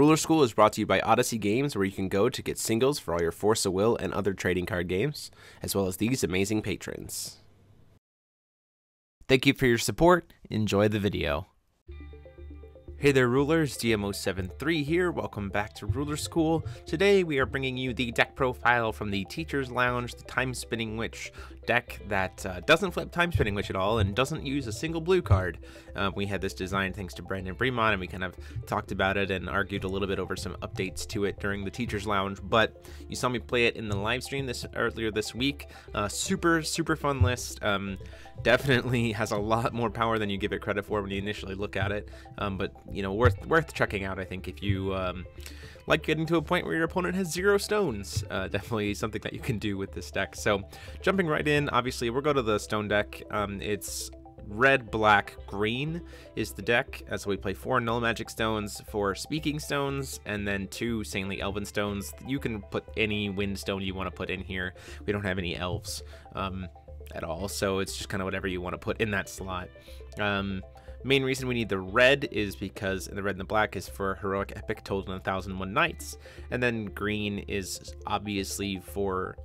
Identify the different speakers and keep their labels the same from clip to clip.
Speaker 1: Ruler School is brought to you by Odyssey Games, where you can go to get singles for all your Force of Will and other trading card games, as well as these amazing patrons.
Speaker 2: Thank you for your support. Enjoy the video.
Speaker 1: Hey there Rulers, DMO73 here, welcome back to Ruler School. Today we are bringing you the deck profile from the Teacher's Lounge, the Time Spinning Witch deck that doesn't flip Time Spinning Witch at all and doesn't use a single blue card. We had this design thanks to Brandan Bremont, and we kind of talked about it and argued a little bit over some updates to it during the Teacher's Lounge, but you saw me play it in the live stream earlier this week. Super fun list. Definitely has a lot more power than you give it credit for when you initially look at it, but you know, worth checking out, I think, if you like getting to a point where your opponent has 0 stones. Definitely something that you can do with this deck. So jumping right in, obviously we'll go to the stone deck. It's red, black, green is the deck, as we play 4 null magic stones, 4 speaking stones, and then 2 saintly elven stones. You can put any wind stone you want to put in here. We don't have any elves at all, so it's just kind of whatever you want to put in that slot. Main reason we need the red is because the red and the black is for heroic epic told in 1001 nights, and then green is obviously for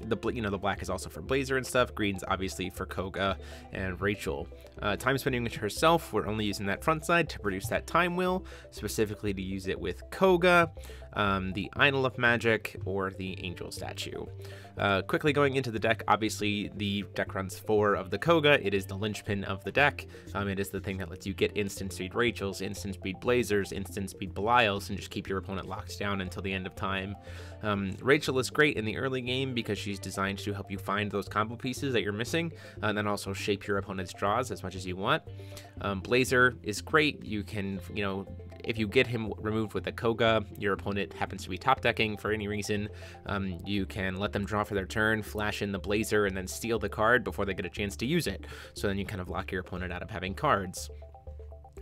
Speaker 1: the black is also for Blazer and stuff. Green's obviously for Koga and Rachel. Time Spinning Witch herself, we're only using that front side to produce that time wheel, specifically to use it with Koga, the Idol of Magic, or the Angel statue. Quickly going into the deck, obviously the deck runs 4 of the Koga. It is the linchpin of the deck. It is the thing that lets you get instant speed Rachels, instant speed Blazers, instant speed Belials, and just keep your opponent locked down until the end of time. Rachel is great in the early game because she's designed to help you find those combo pieces that you're missing, and then also shape your opponent's draws as much as you want. Blazer is great. You can, if you get him removed with a Koga, your opponent happens to be top decking for any reason, you can let them draw for their turn, flash in the Blazer, and then steal the card before they get a chance to use it. So then you kind of lock your opponent out of having cards.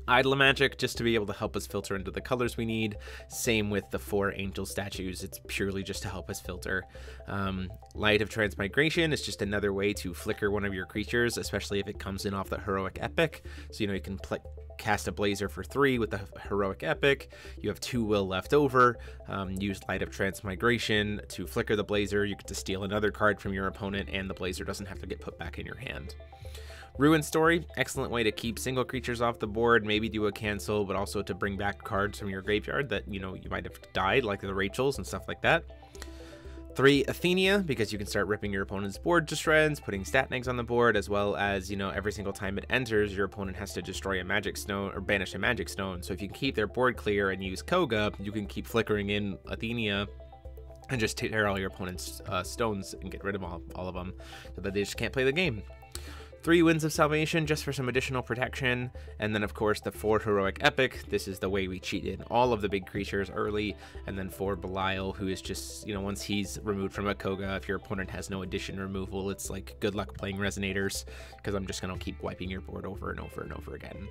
Speaker 1: Idol of Magic, just to be able to help us filter into the colors we need. Same with the 4 angel statues, it's purely just to help us filter. Light of Transmigration is just another way to flicker one of your creatures, especially if it comes in off the heroic epic. So you can cast a Blazer for 3 with the heroic epic. You have 2 will left over. Use Light of Transmigration to flicker the Blazer. You get to steal another card from your opponent, and the Blazer doesn't have to get put back in your hand. Ruin Story, excellent way to keep single creatures off the board, maybe do a cancel, but also to bring back cards from your graveyard that you might have died, like the Rachels and stuff like that. 3 Athenia, because you can start ripping your opponent's board to shreds, putting stat negs on the board, as well as, every single time it enters, your opponent has to destroy a magic stone or banish a magic stone. So if you can keep their board clear and use Koga, you can keep flickering in Athenia and just tear all your opponent's stones and get rid of all of them so that they just can't play the game. 3 Winds of Salvation, just for some additional protection, and then of course the 4 Heroic Epic. This is the way we cheat in all of the big creatures early, and then 4 Belial, who is just, once he's removed from a Koga, if your opponent has no addition removal, it's like good luck playing Resonators, because I'm just going to keep wiping your board over and over and over again.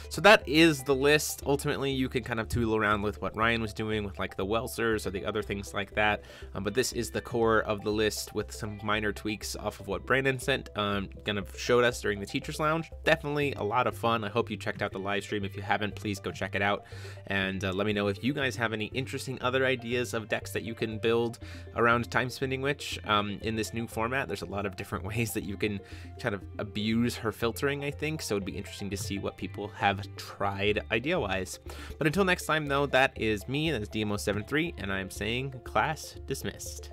Speaker 1: So that is the list. Ultimately, you can kind of tool around with what Ryan was doing with like the Welsers or the other things like that, but this is the core of the list with some minor tweaks off of what Brandon sent, kind of showed us during the Teacher's Lounge. Definitely a lot of fun. I hope you checked out the live stream. If you haven't, please go check it out, and let me know if you guys have any interesting other ideas of decks that you can build around Time Spinning Witch in this new format. There's a lot of different ways that you can kind of abuse her filtering, I think, so it'd be interesting to see what people have tried idea-wise. But until next time, though, that is me, that's DMO73, and I'm saying class dismissed.